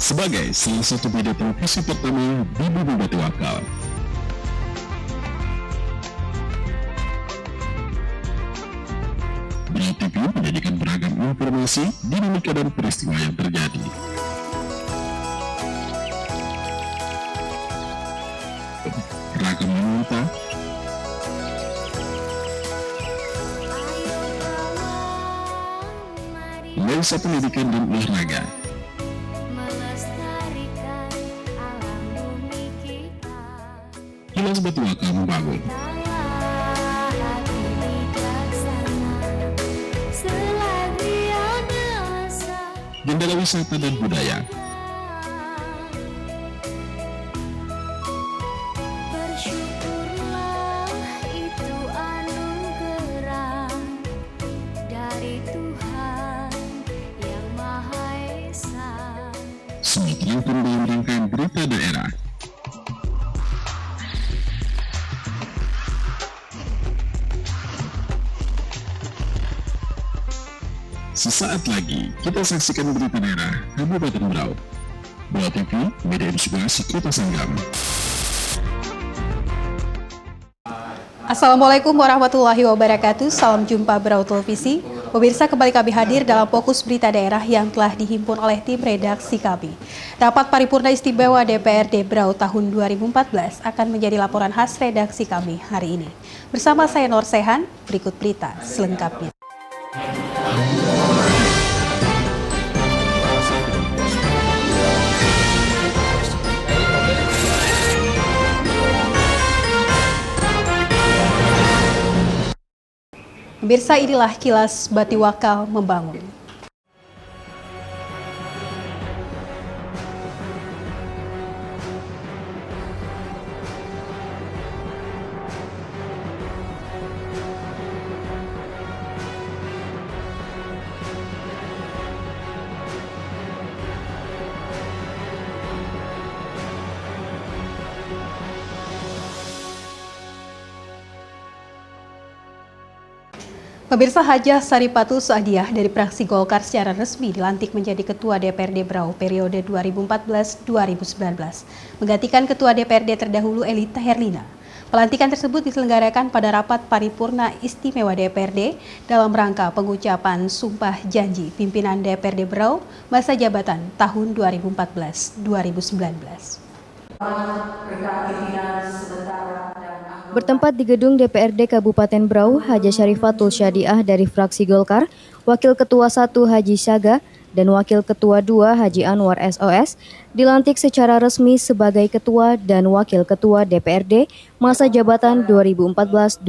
sebagai salah satu media televisi pertama di Bumi Batu Akal. Brau TV menyajikan beragam informasi, dinamika dan peristiwa yang terjadi. Ragam wanita, lensa pendidikan dan olahraga, Kilas Batu Akal membangun. Jendela wisata dan budaya. Bersyukurlah itu anugerah dari Tuhan yang Maha Esa. Semua terangkum dalam rangkaian berita daerah. Sesaat lagi kita saksikan berita daerah Kabupaten Brau. Brau TV, media informasi Kota Sanggam. Assalamualaikum warahmatullahi wabarakatuh. Salam jumpa Brau Televisi. Pemirsa, kembali kami hadir dalam fokus berita daerah yang telah dihimpun oleh tim redaksi kami. Rapat paripurna istimewa DPRD Brau tahun 2014 akan menjadi laporan khas redaksi kami hari ini. Bersama saya Nur Sehan, berikut berita selengkapnya. Pemirsa, inilah kilas Batu Akal membangun. Pemirsa, Hajah Saripatus Sa'diyah dari fraksi Golkar secara resmi dilantik menjadi Ketua DPRD Brau periode 2014-2019, menggantikan Ketua DPRD terdahulu Elita Herlina. Pelantikan tersebut diselenggarakan pada rapat paripurna istimewa DPRD dalam rangka pengucapan sumpah janji pimpinan DPRD Brau masa jabatan tahun 2014-2019. Bertempat di gedung DPRD Kabupaten Brau, Hajah Syarifatul Sa'diyah dari fraksi Golkar, Wakil Ketua 1 Haji Syaga, dan Wakil Ketua 2 Haji Anwar SOS dilantik secara resmi sebagai Ketua dan Wakil Ketua DPRD masa jabatan 2014-2019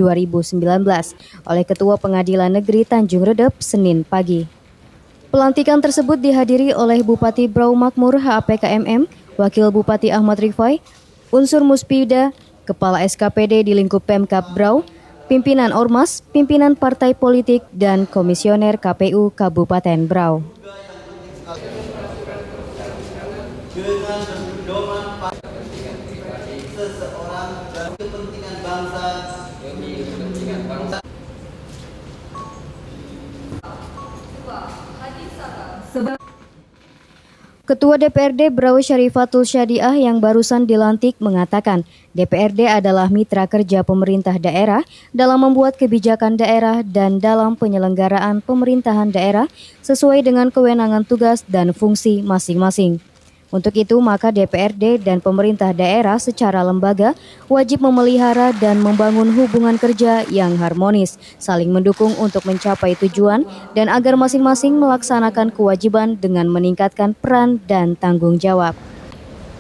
oleh Ketua Pengadilan Negeri Tanjung Redep Senin pagi. Pelantikan tersebut dihadiri oleh Bupati Brau Makmur HAPKMM, Wakil Bupati Ahmad Rifai, unsur Muspida, Kepala SKPD di lingkup Pemkab Brau, pimpinan Ormas, pimpinan partai politik, dan komisioner KPU Kabupaten Brau. Dengan pedoman seseorang dan kepentingan bangsa demi kepentingan bangsa. Ketua DPRD Brau Syarifatul Sa'diyah yang barusan dilantik mengatakan DPRD adalah mitra kerja pemerintah daerah dalam membuat kebijakan daerah dan dalam penyelenggaraan pemerintahan daerah sesuai dengan kewenangan tugas dan fungsi masing-masing. Untuk itu, maka DPRD dan pemerintah daerah secara lembaga wajib memelihara dan membangun hubungan kerja yang harmonis, saling mendukung untuk mencapai tujuan, dan agar masing-masing melaksanakan kewajiban dengan meningkatkan peran dan tanggung jawab.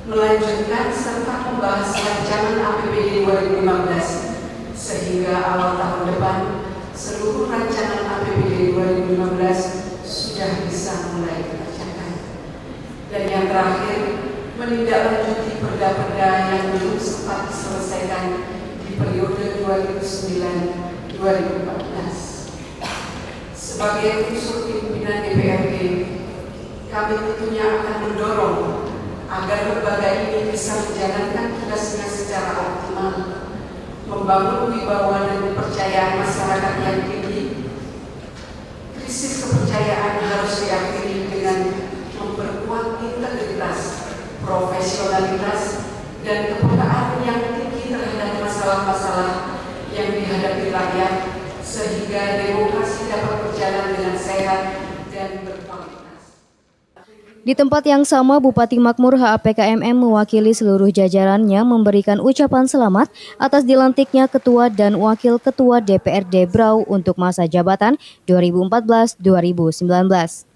Melanjutkan serta membahas rancangan APBD 2015, sehingga awal tahun depan seluruh rancangan APBD 2015 sudah bisa mulai dibacakan. Dan yang terakhir, menindaklanjuti perda-perda yang belum sempat diselesaikan di periode 2009-2014. Sebagai unsur pimpinan DPRD, kami tentunya akan mendorong agar lembaga ini bisa menjalankan tugasnya secara optimal, membangun wibawa dan kepercayaan masyarakat yang tinggi. Krisis kepercayaan harus diakhiri dengan memperkuat integritas profesionalitas dan kepekaan yang tinggi terhadap masalah-masalah yang dihadapi rakyat, sehingga demokrasi dapat berjalan dengan sehat dan berkualitas. Di tempat yang sama, Bupati Makmur HAPKMM mewakili seluruh jajarannya memberikan ucapan selamat atas dilantiknya Ketua dan Wakil Ketua DPRD Brau untuk masa jabatan 2014-2019.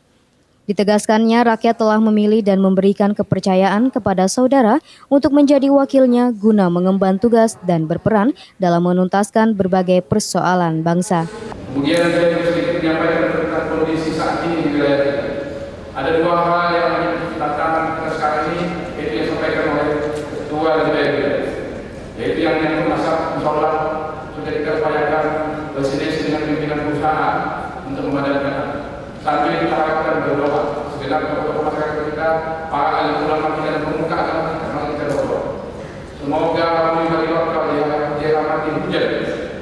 Ditegaskannya, rakyat telah memilih dan memberikan kepercayaan kepada saudara untuk menjadi wakilnya guna mengemban tugas dan berperan dalam menuntaskan berbagai persoalan bangsa. Kemudian saya sedikit menyampaikan tentang kondisi saat ini di wilayah kita. Ada dua hal yang menjadi tantangan kita sekarang ini, yaitu yang disampaikan oleh Ketua DPRD, yaitu yang masa insya sudah kita upayakan bersinergi dengan pimpinan perusahaan untuk memadamkan. Sambil kita harapkan berdoa, segenap tokoh masyarakat kita, para ahli ulama kita dan pemuka agama kita, mari kita berdoa. Semoga bagi waktu dia mati hujan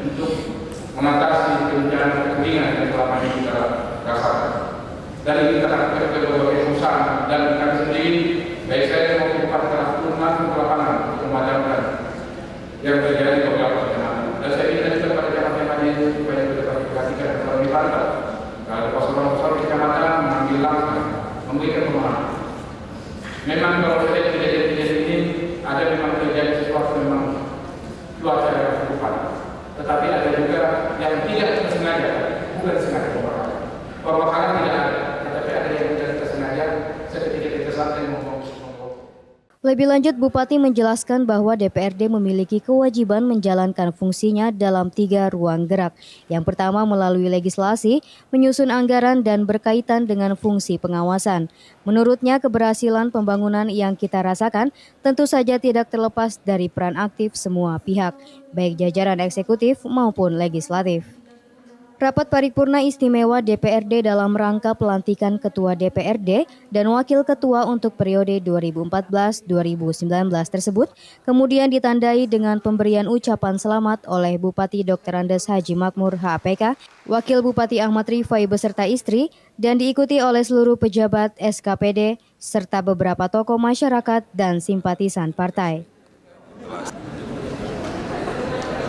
untuk mengatasi bencana kekeringan yang selama ini kita rasakan. Dan ini kita lakukan ke berbagai perusahaan dan kami sendiri, baik saya maupun Bupati telah turun ke lapangan untuk memadamkan yang terjadi di beberapa kecamatan. Dan saya minta juga pada jamaah ini supaya kita dapat diperhatikan dan lebih pantau. Kalau pasangan-pasangan kecamatan mengambil langkah, memberikan pemahaman. Memang kalau kejadian-kejadian ini ada memang terjadi sesuatu memang cuaca yang berubah. Tetapi ada juga yang tidak tersengaja, bukan sengaja pembakaran. Pembakaran tidak ada, tetapi ada yang tidak tersengaja seketika kita santai ngomong. Lebih lanjut, Bupati menjelaskan bahwa DPRD memiliki kewajiban menjalankan fungsinya dalam 3 ruang gerak. Yang pertama melalui legislasi, menyusun anggaran dan berkaitan dengan fungsi pengawasan. Menurutnya, keberhasilan pembangunan yang kita rasakan tentu saja tidak terlepas dari peran aktif semua pihak, baik jajaran eksekutif maupun legislatif. Rapat paripurna istimewa DPRD dalam rangka pelantikan Ketua DPRD dan Wakil Ketua untuk periode 2014-2019 tersebut kemudian ditandai dengan pemberian ucapan selamat oleh Bupati Dr. Andes Haji Makmur HAPK, Wakil Bupati Ahmad Rifai beserta istri, dan diikuti oleh seluruh pejabat SKPD serta beberapa tokoh masyarakat dan simpatisan partai.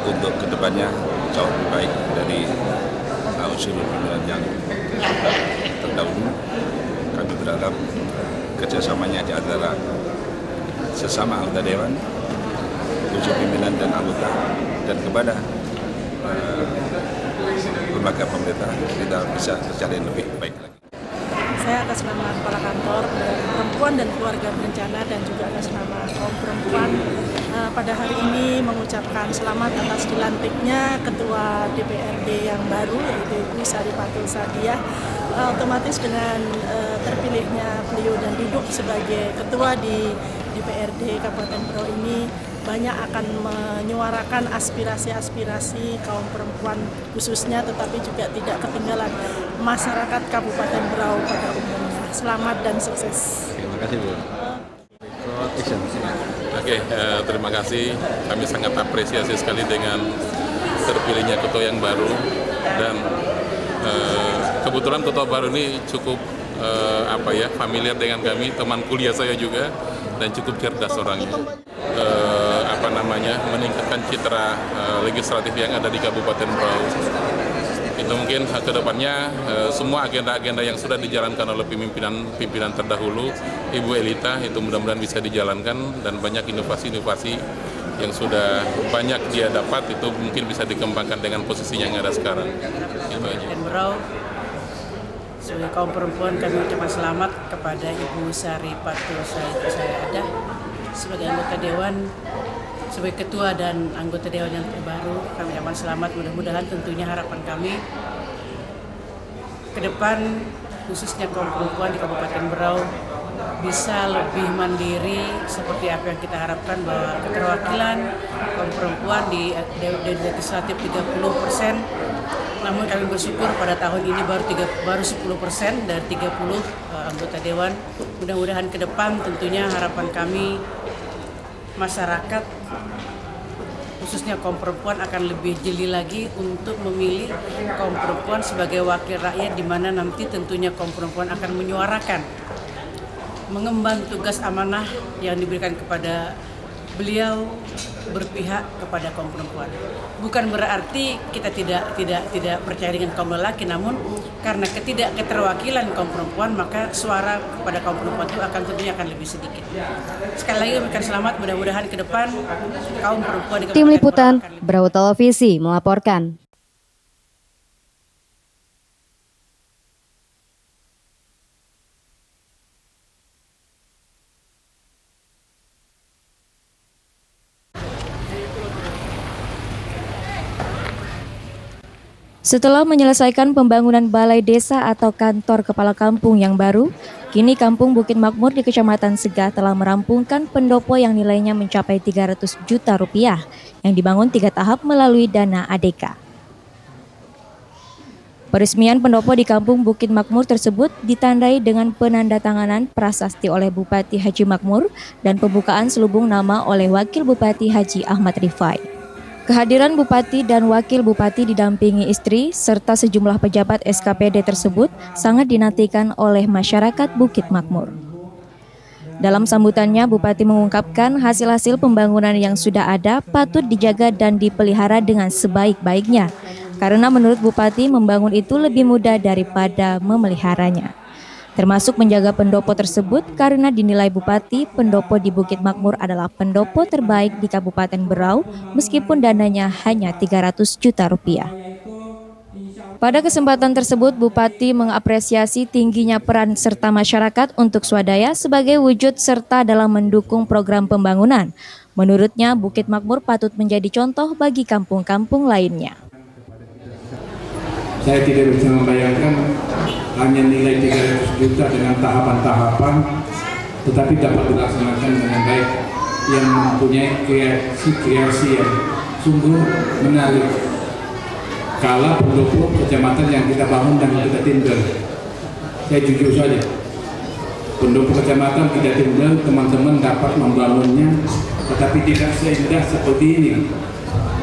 Untuk kedepannya jauh lebih baik dari usul pimpinan yang terdahulu. Kami berharap kerjasamanya di antara sesama anggota Dewan, usul pimpinan dan anggota, dan kepada lembaga pemerintah kita bisa terjalin lebih baik lagi. Saya atas nama Kepala Kantor Perempuan dan Keluarga Berencana dan juga atas nama kaum perempuan pada hari ini mengucapkan selamat atas dilantiknya Ketua DPRD yang baru, yaitu Ibu Sarifatul Sadiah. Otomatis dengan terpilihnya beliau dan duduk sebagai Ketua di DPRD Kabupaten Brau ini banyak akan menyuarakan aspirasi-aspirasi kaum perempuan khususnya, tetapi juga tidak ketinggalan masyarakat Kabupaten Brau pada umumnya. Selamat dan sukses. Terima kasih, Bu. Oke, terima kasih. Kami sangat apresiasi sekali dengan terpilihnya ketua yang baru, dan kebetulan ketua baru ini cukup familiar dengan kami, teman kuliah saya juga, dan cukup cerdas orangnya. Meningkatkan citra legislatif yang ada di Kabupaten Brau. Itu mungkin ke depannya semua agenda-agenda yang sudah dijalankan oleh pimpinan terdahulu, Ibu Elita, itu mudah-mudahan bisa dijalankan, dan banyak inovasi-inovasi yang sudah banyak dia dapat itu mungkin bisa dikembangkan dengan posisinya yang ada sekarang. Itu aja. Brau, sebagai kaum perempuan kami ucapkan selamat kepada Ibu Sarifatul Sadiah sebagai anggota Dewan, sebagai ketua dan anggota Dewan yang terbaru. Kami ucapkan selamat, mudah-mudahan tentunya harapan kami ke depan khususnya kaum perempuan di Kabupaten Brau bisa lebih mandiri seperti apa yang kita harapkan, bahwa keterwakilan kaum perempuan di legislatif 30%, namun kami bersyukur pada tahun ini baru 10% dari 30 anggota Dewan. Mudah-mudahan ke depan tentunya harapan kami masyarakat khususnya kaum perempuan akan lebih jeli lagi untuk memilih kaum perempuan sebagai wakil rakyat, di mana nanti tentunya kaum perempuan akan menyuarakan mengemban tugas amanah yang diberikan kepada beliau berpihak kepada kaum perempuan. Bukan berarti kita tidak percaya dengan kaum lelaki, namun karena ketidakketerwakilan kaum perempuan, maka suara kepada kaum perempuan itu tentunya akan lebih sedikit. Sekali lagi memberikan selamat, mudah-mudahan ke depan kaum perempuan di Tim Liputan Brau Televisi melaporkan. Setelah menyelesaikan pembangunan balai desa atau kantor kepala kampung yang baru, kini Kampung Bukit Makmur di Kecamatan Segah telah merampungkan pendopo yang nilainya mencapai 300 juta rupiah yang dibangun 3 tahap melalui dana ADK. Peresmian pendopo di Kampung Bukit Makmur tersebut ditandai dengan penandatanganan prasasti oleh Bupati Haji Makmur dan pembukaan selubung nama oleh Wakil Bupati Haji Ahmad Rifai. Kehadiran Bupati dan Wakil Bupati didampingi istri serta sejumlah pejabat SKPD tersebut sangat dinantikan oleh masyarakat Bukit Makmur. Dalam sambutannya, Bupati mengungkapkan hasil-hasil pembangunan yang sudah ada patut dijaga dan dipelihara dengan sebaik-baiknya, karena menurut Bupati membangun itu lebih mudah daripada memeliharanya. Termasuk menjaga pendopo tersebut karena dinilai Bupati pendopo di Bukit Makmur adalah pendopo terbaik di Kabupaten Berau meskipun dananya hanya 300 juta rupiah. Pada kesempatan tersebut, Bupati mengapresiasi tingginya peran serta masyarakat untuk swadaya sebagai wujud serta dalam mendukung program pembangunan. Menurutnya, Bukit Makmur patut menjadi contoh bagi kampung-kampung lainnya. Saya tidak bisa membayangkan hanya nilai 300 juta dengan tahapan-tahapan, tetapi dapat dilaksanakan dengan baik, yang mempunyai kreasi yang sungguh menarik. Kala pendopo kecamatan yang kita bangun dan kita tinggal, saya jujur saja, pendopo kecamatan kita tinggal, teman-teman dapat membangunnya, tetapi tidak seindah seperti ini.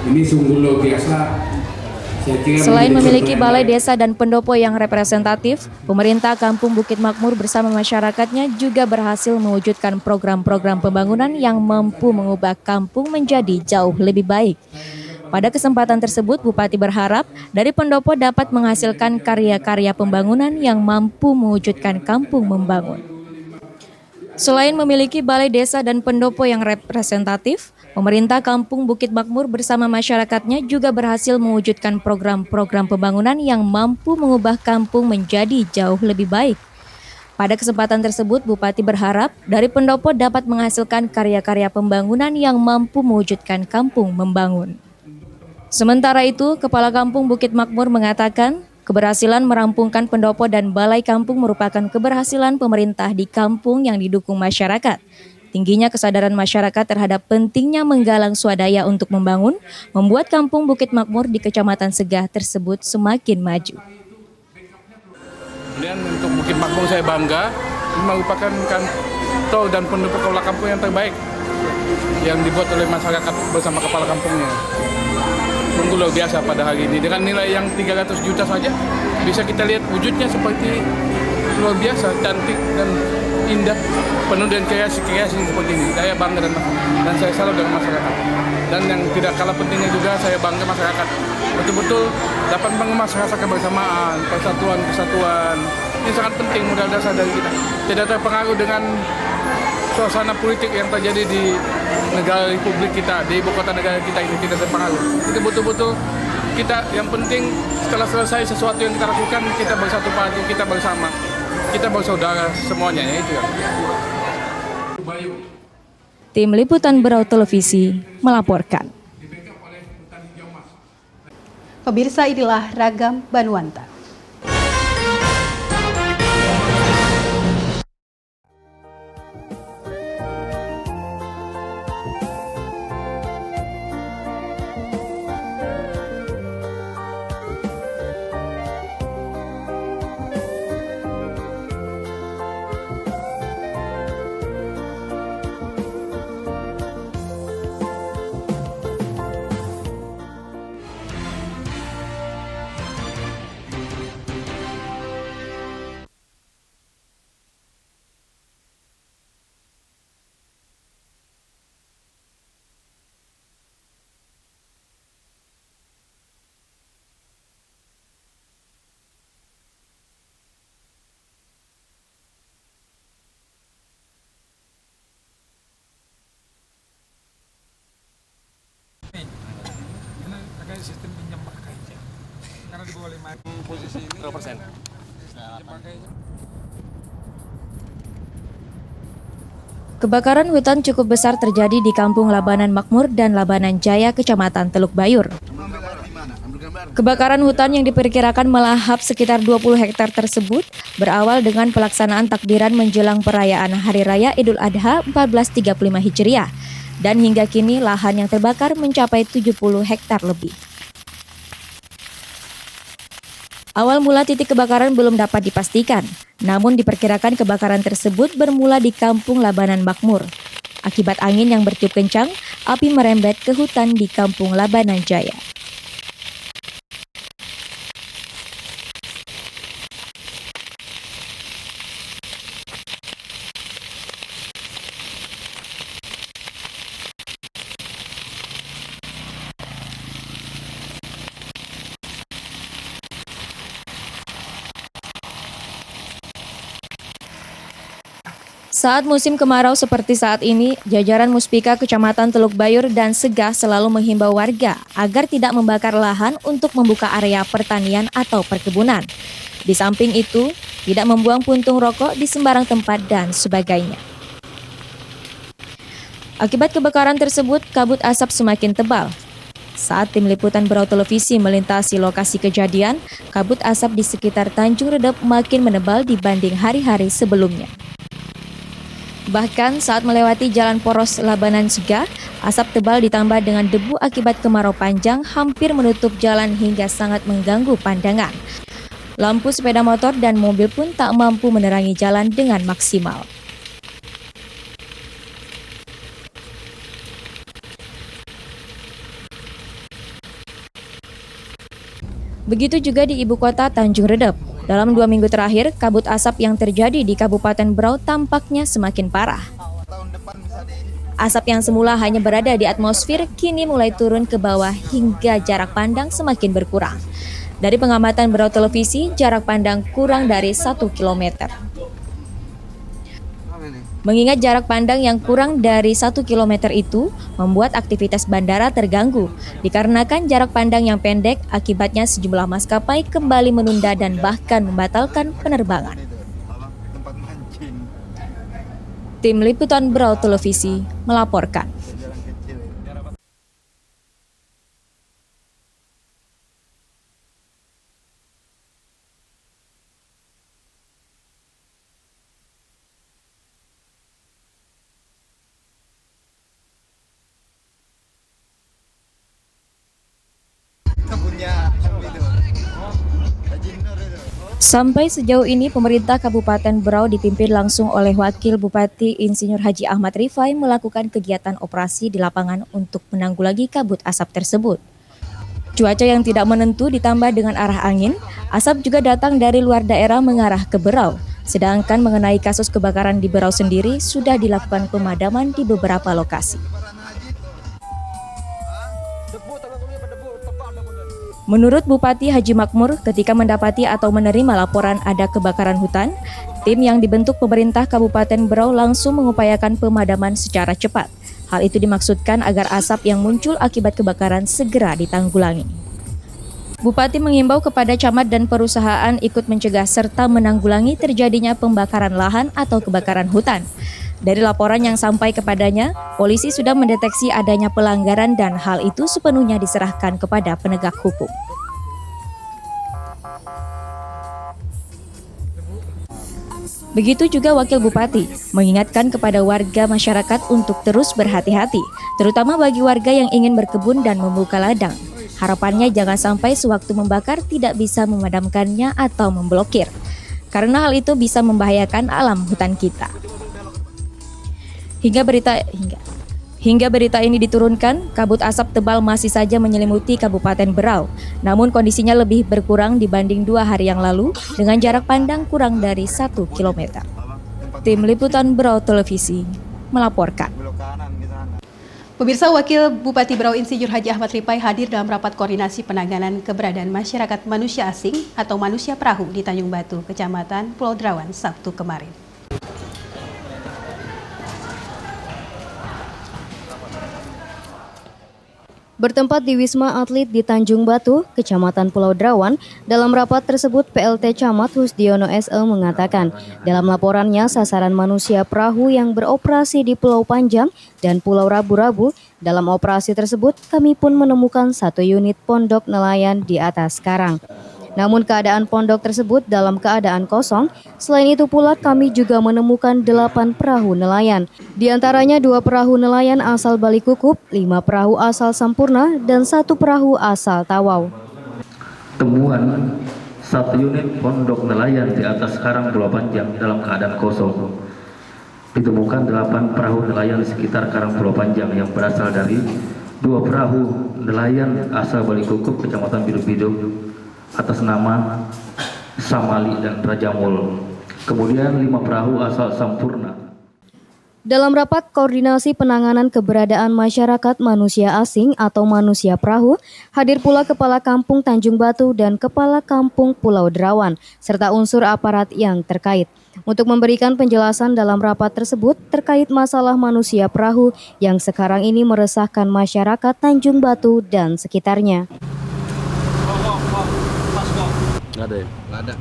Ini sungguh luar biasa. Selain memiliki balai desa dan pendopo yang representatif, pemerintah Kampung Bukit Makmur bersama masyarakatnya juga berhasil mewujudkan program-program pembangunan yang mampu mengubah kampung menjadi jauh lebih baik. Pada kesempatan tersebut, Bupati berharap dari pendopo dapat menghasilkan karya-karya pembangunan yang mampu mewujudkan kampung membangun. Selain memiliki balai desa dan pendopo yang representatif, pemerintah Kampung Bukit Makmur bersama masyarakatnya juga berhasil mewujudkan program-program pembangunan yang mampu mengubah kampung menjadi jauh lebih baik. Pada kesempatan tersebut, Bupati berharap dari pendopo dapat menghasilkan karya-karya pembangunan yang mampu mewujudkan kampung membangun. Sementara itu, Kepala Kampung Bukit Makmur mengatakan, keberhasilan merampungkan pendopo dan balai kampung merupakan keberhasilan pemerintah di kampung yang didukung masyarakat. Tingginya kesadaran masyarakat terhadap pentingnya menggalang swadaya untuk membangun, membuat Kampung Bukit Makmur di Kecamatan Segah tersebut semakin maju. Kemudian untuk Bukit Makmur saya bangga, ini merupakan kantor dan pendopo kepala kampung yang terbaik yang dibuat oleh masyarakat bersama kepala kampungnya. Sungguh luar biasa pada hari ini, dengan nilai yang 300 juta saja bisa kita lihat wujudnya seperti luar biasa, cantik dan indah, penuh dengan kreasi-kreasi seperti ini. Saya bangga dan saya salut dengan masyarakat. Dan yang tidak kalah pentingnya juga saya bangga masyarakat betul-betul dapat mengemas rasa kebersamaan, persatuan-kesatuan. Ini sangat penting, modal dasar dari kita. Tidak terpengaruh dengan suasana politik yang terjadi di negara republik kita, di ibu kota negara kita ini, tidak terpengaruh. Itu betul-betul kita, yang penting setelah selesai sesuatu yang kita lakukan, kita bersatu padu, kita bersama. Kita bersaudara semuanya, ya itu ya. Tim Liputan Berau Televisi melaporkan. Pemirsa, inilah Ragam Banuanta. pakai sistem pinjam pakai aja. Karena di bawah 5 posisi ini. Berapa persen? Kebakaran hutan cukup besar terjadi di Kampung Labanan Makmur dan Labanan Jaya, Kecamatan Teluk Bayur. Kebakaran hutan yang diperkirakan melahap sekitar 20 hektar tersebut berawal dengan pelaksanaan takbiran menjelang perayaan Hari Raya Idul Adha 1435 Hijriah, dan hingga kini lahan yang terbakar mencapai 70 hektar lebih. Awal mula titik kebakaran belum dapat dipastikan, namun diperkirakan kebakaran tersebut bermula di Kampung Labanan Makmur. Akibat angin yang bertiup kencang, api merembet ke hutan di Kampung Labanan Jaya. Saat musim kemarau seperti saat ini, jajaran Muspika Kecamatan Teluk Bayur dan Segah selalu menghimbau warga agar tidak membakar lahan untuk membuka area pertanian atau perkebunan. Di samping itu, tidak membuang puntung rokok di sembarang tempat dan sebagainya. Akibat kebakaran tersebut, kabut asap semakin tebal. Saat tim liputan Berau Televisi melintasi lokasi kejadian, kabut asap di sekitar Tanjung Redep makin menebal dibanding hari-hari sebelumnya. Bahkan saat melewati jalan poros Labanan Segah, asap tebal ditambah dengan debu akibat kemarau panjang hampir menutup jalan hingga sangat mengganggu pandangan. Lampu sepeda motor dan mobil pun tak mampu menerangi jalan dengan maksimal. Begitu juga di ibu kota Tanjung Redep. Dalam 2 minggu terakhir, kabut asap yang terjadi di Kabupaten Berau tampaknya semakin parah. Asap yang semula hanya berada di atmosfer, kini mulai turun ke bawah hingga jarak pandang semakin berkurang. Dari pengamatan Berau Televisi, jarak pandang kurang dari 1 km. Mengingat jarak pandang yang kurang dari 1 km itu membuat aktivitas bandara terganggu. Dikarenakan jarak pandang yang pendek, akibatnya sejumlah maskapai kembali menunda dan bahkan membatalkan penerbangan. Tim Liputan Berau Televisi melaporkan. Sampai sejauh ini, pemerintah Kabupaten Berau dipimpin langsung oleh Wakil Bupati Insinyur Haji Ahmad Rifai melakukan kegiatan operasi di lapangan untuk menanggulangi kabut asap tersebut. Cuaca yang tidak menentu ditambah dengan arah angin, asap juga datang dari luar daerah mengarah ke Berau. Sedangkan mengenai kasus kebakaran di Berau sendiri, sudah dilakukan pemadaman di beberapa lokasi. Menurut Bupati Haji Makmur, ketika mendapati atau menerima laporan ada kebakaran hutan, tim yang dibentuk pemerintah Kabupaten Berau langsung mengupayakan pemadaman secara cepat. Hal itu dimaksudkan agar asap yang muncul akibat kebakaran segera ditanggulangi. Bupati mengimbau kepada camat dan perusahaan ikut mencegah serta menanggulangi terjadinya pembakaran lahan atau kebakaran hutan. Dari laporan yang sampai kepadanya, polisi sudah mendeteksi adanya pelanggaran dan hal itu sepenuhnya diserahkan kepada penegak hukum. Begitu juga Wakil Bupati mengingatkan kepada warga masyarakat untuk terus berhati-hati, terutama bagi warga yang ingin berkebun dan membuka ladang. Harapannya jangan sampai sewaktu membakar tidak bisa memadamkannya atau memblokir, karena hal itu bisa membahayakan alam hutan kita. Hingga berita ini diturunkan, kabut asap tebal masih saja menyelimuti Kabupaten Berau. Namun kondisinya lebih berkurang dibanding 2 hari yang lalu dengan jarak pandang kurang dari 1 km. Tim Liputan Berau Televisi melaporkan. Pemirsa, Wakil Bupati Berau Insinyur Haji Ahmad Rifai hadir dalam rapat koordinasi penanganan keberadaan masyarakat manusia asing atau manusia perahu di Tanjung Batu, Kecamatan Pulau Derawan, Sabtu kemarin. Bertempat di Wisma Atlet di Tanjung Batu, Kecamatan Pulau Derawan, dalam rapat tersebut PLT Camat Husdiono SE mengatakan, dalam laporannya sasaran manusia perahu yang beroperasi di Pulau Panjang dan Pulau Rabu-Rabu, dalam operasi tersebut kami pun menemukan 1 unit pondok nelayan di atas karang. Namun keadaan pondok tersebut dalam keadaan kosong. Selain itu pula kami juga menemukan 8 perahu nelayan. Di antaranya 2 perahu nelayan asal Balikukup, 5 perahu asal Sampurna, dan 1 perahu asal Tawau. Temuan 1 unit pondok nelayan di atas karang Pulau Panjang dalam keadaan kosong. Ditemukan 8 perahu nelayan di sekitar karang Pulau Panjang yang berasal dari 2 perahu nelayan asal Balikukup, Kecamatan Bidu-Bidu, atas nama Samali dan Rajamul. Kemudian 5 perahu asal Sampurna. Dalam rapat koordinasi penanganan keberadaan masyarakat manusia asing atau manusia perahu, hadir pula Kepala Kampung Tanjung Batu dan Kepala Kampung Pulau Derawan, serta unsur aparat yang terkait. Untuk memberikan penjelasan dalam rapat tersebut terkait masalah manusia perahu yang sekarang ini meresahkan masyarakat Tanjung Batu dan sekitarnya. Nggak ada ya? Nggak ada.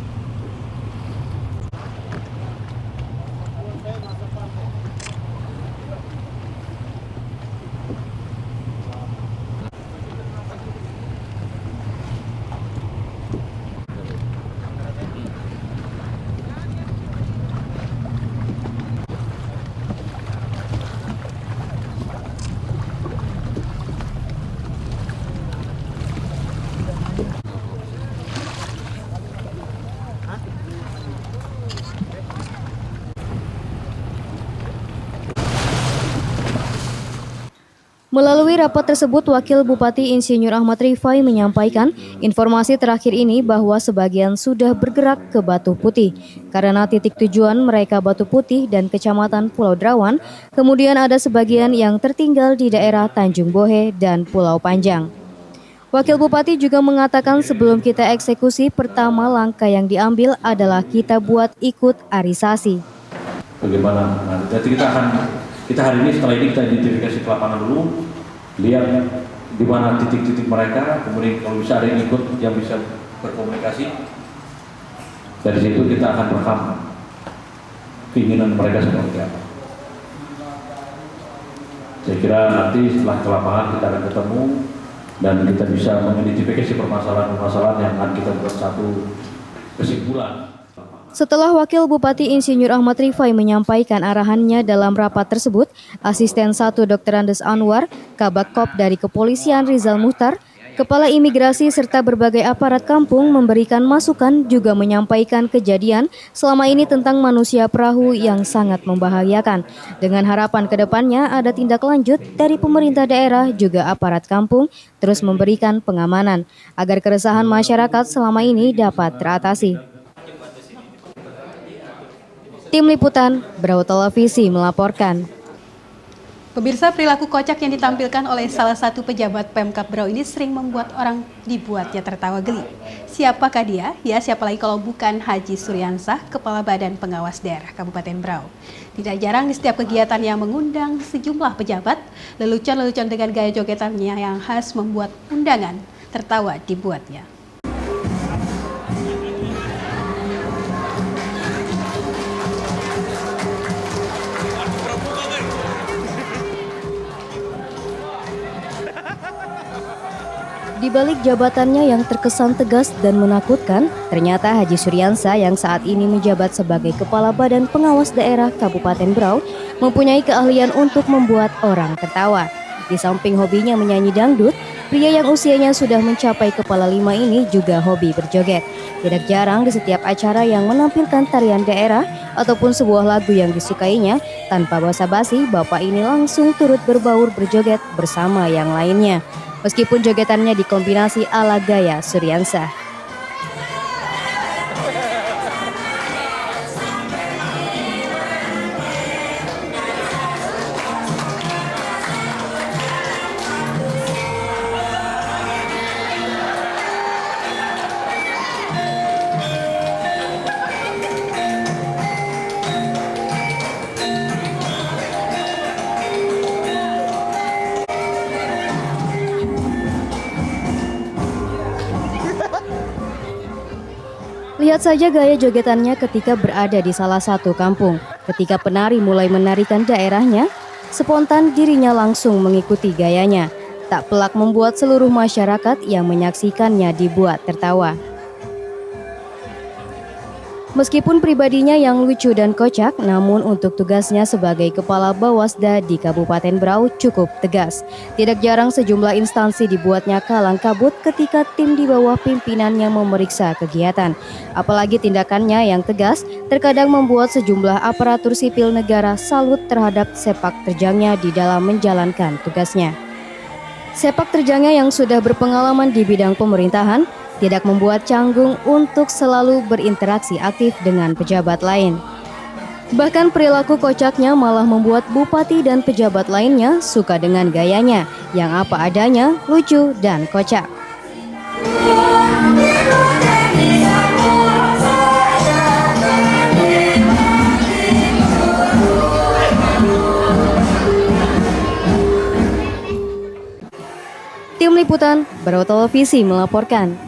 Melalui rapat tersebut, Wakil Bupati Insinyur Ahmad Rifai menyampaikan informasi terakhir ini bahwa sebagian sudah bergerak ke Batu Putih karena titik tujuan mereka Batu Putih dan Kecamatan Pulau Derawan, kemudian ada sebagian yang tertinggal di daerah Tanjung Bohe dan Pulau Panjang. Wakil Bupati juga mengatakan sebelum kita eksekusi, pertama langkah yang diambil adalah kita buat ikut arisasi. Bagaimana? Jadi kita hari ini setelah ini kita identifikasi ke lapangan dulu, lihat di mana titik-titik mereka, kemudian kalau bisa ada yang ikut yang bisa berkomunikasi. Dari situ kita akan rekam keinginan mereka seperti apa. Saya kira nanti setelah ke lapangan kita akan ketemu dan kita bisa mengidentifikasi permasalahan-permasalahan yang akan kita buat satu kesimpulan. Setelah Wakil Bupati Insinyur Ahmad Rifai menyampaikan arahannya dalam rapat tersebut, Asisten 1 Dr. Andes Anwar, Kabak Kop dari Kepolisian Rizal Muhtar, Kepala Imigrasi serta berbagai aparat kampung memberikan masukan juga menyampaikan kejadian selama ini tentang manusia perahu yang sangat membahayakan. Dengan harapan kedepannya ada tindak lanjut dari pemerintah daerah juga aparat kampung terus memberikan pengamanan agar keresahan masyarakat selama ini dapat teratasi. Tim Liputan Brau Televisi melaporkan. Pemirsa, perilaku kocak yang ditampilkan oleh salah satu pejabat Pemkab Brau ini sering membuat orang dibuatnya tertawa geli. Siapakah dia? Ya, siapa lagi kalau bukan Haji Suryansah, Kepala Badan Pengawas Daerah Kabupaten Brau. Tidak jarang di setiap kegiatan yang mengundang sejumlah pejabat, lelucon-lelucon dengan gaya jogetannya yang khas membuat undangan tertawa dibuatnya. Di balik jabatannya yang terkesan tegas dan menakutkan, ternyata Haji Suryansah yang saat ini menjabat sebagai Kepala Badan Pengawas Daerah Kabupaten Brau mempunyai keahlian untuk membuat orang tertawa. Di samping hobinya menyanyi dangdut, pria yang usianya sudah mencapai kepala 5 ini juga hobi berjoget. Tidak jarang di setiap acara yang menampilkan tarian daerah ataupun sebuah lagu yang disukainya, tanpa basa-basi, bapak ini langsung turut berbaur berjoget bersama yang lainnya. Meskipun jogetannya dikombinasi ala gaya Suryansah. Lihat saja gaya jogetannya ketika berada di salah satu kampung. Ketika penari mulai menarikan daerahnya, spontan dirinya langsung mengikuti gayanya. Tak pelak membuat seluruh masyarakat yang menyaksikannya dibuat tertawa. Meskipun pribadinya yang lucu dan kocak, namun untuk tugasnya sebagai Kepala Bawasda di Kabupaten Berau cukup tegas. Tidak jarang sejumlah instansi dibuatnya kalang kabut ketika tim di bawah pimpinannya memeriksa kegiatan. Apalagi tindakannya yang tegas terkadang membuat sejumlah aparatur sipil negara salut terhadap sepak terjangnya di dalam menjalankan tugasnya. Sepak terjangnya yang sudah berpengalaman di bidang pemerintahan tidak membuat canggung untuk selalu berinteraksi aktif dengan pejabat lain. Bahkan perilaku kocaknya malah membuat bupati dan pejabat lainnya suka dengan gayanya yang apa adanya, lucu dan kocak. Tim Liputan Berau Televisi melaporkan.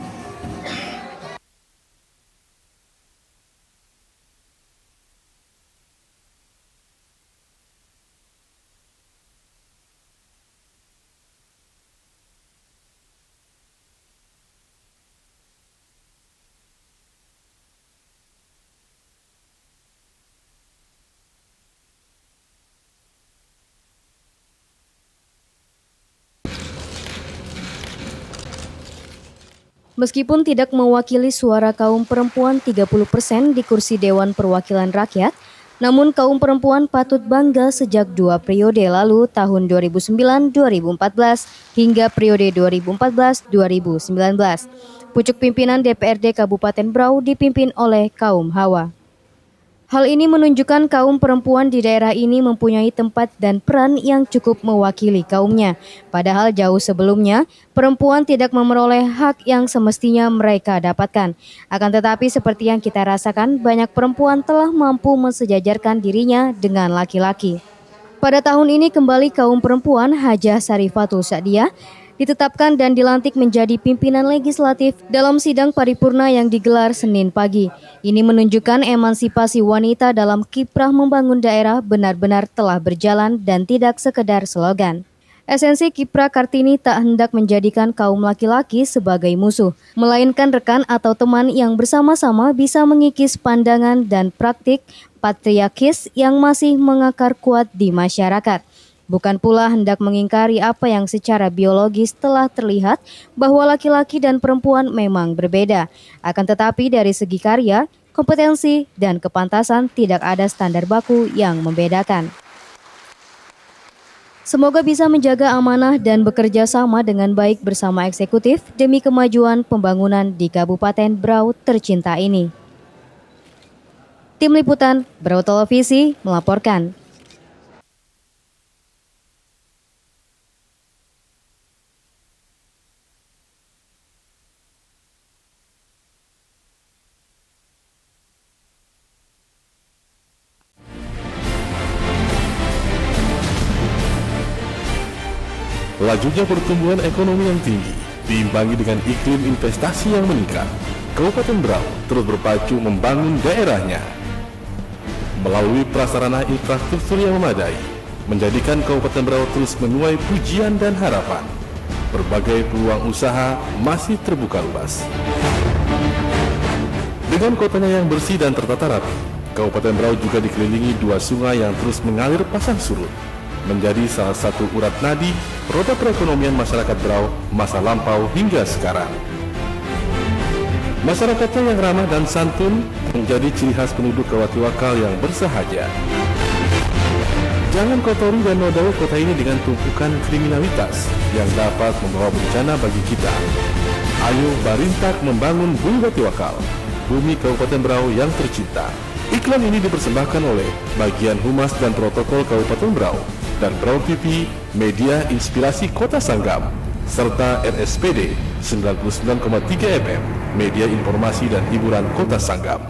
Meskipun tidak mewakili suara kaum perempuan 30% di kursi Dewan Perwakilan Rakyat, namun kaum perempuan patut bangga sejak 2 periode lalu tahun 2009-2014 hingga periode 2014-2019. Pucuk pimpinan DPRD Kabupaten Berau dipimpin oleh kaum Hawa. Hal ini menunjukkan kaum perempuan di daerah ini mempunyai tempat dan peran yang cukup mewakili kaumnya. Padahal jauh sebelumnya, perempuan tidak memperoleh hak yang semestinya mereka dapatkan. Akan tetapi seperti yang kita rasakan, banyak perempuan telah mampu mensejajarkan dirinya dengan laki-laki. Pada tahun ini kembali kaum perempuan Hajah Sarifatul Sa'diyah ditetapkan dan dilantik menjadi pimpinan legislatif dalam sidang paripurna yang digelar Senin pagi. Ini menunjukkan emansipasi wanita dalam kiprah membangun daerah benar-benar telah berjalan dan tidak sekedar slogan. Esensi kiprah Kartini tak hendak menjadikan kaum laki-laki sebagai musuh, melainkan rekan atau teman yang bersama-sama bisa mengikis pandangan dan praktik patriarkis yang masih mengakar kuat di masyarakat. Bukan pula hendak mengingkari apa yang secara biologis telah terlihat bahwa laki-laki dan perempuan memang berbeda. Akan tetapi dari segi karya, kompetensi, dan kepantasan tidak ada standar baku yang membedakan. Semoga bisa menjaga amanah dan bekerja sama dengan baik bersama eksekutif demi kemajuan pembangunan di Kabupaten Berau tercinta ini. Tim Liputan Berau Televisi melaporkan. Lajunya pertumbuhan ekonomi yang tinggi, diimbangi dengan iklim investasi yang meningkat, Kabupaten Berau terus berpacu membangun daerahnya. Melalui prasarana infrastruktur yang memadai, menjadikan Kabupaten Berau terus menuai pujian dan harapan. Berbagai peluang usaha masih terbuka luas. Dengan kotanya yang bersih dan tertata rapi, Kabupaten Berau juga dikelilingi 2 sungai yang terus mengalir pasang surut, menjadi salah satu urat nadi roda perekonomian masyarakat Berau masa lampau hingga sekarang. Masyarakatnya yang ramah dan santun menjadi ciri khas penduduk Kawatiwakal yang bersahaja. Jangan kotori dan nodai kota ini dengan tumpukan kriminalitas yang dapat membawa bencana bagi kita. Ayo barintak membangun Bumi Watiwakal, bumi Kabupaten Berau yang tercinta. Iklan ini dipersembahkan oleh Bagian Humas dan Protokol Kabupaten Berau dan Berau TV, media inspirasi Kota Sanggam, serta RSPD 99,3 FM, media informasi dan hiburan Kota Sanggam.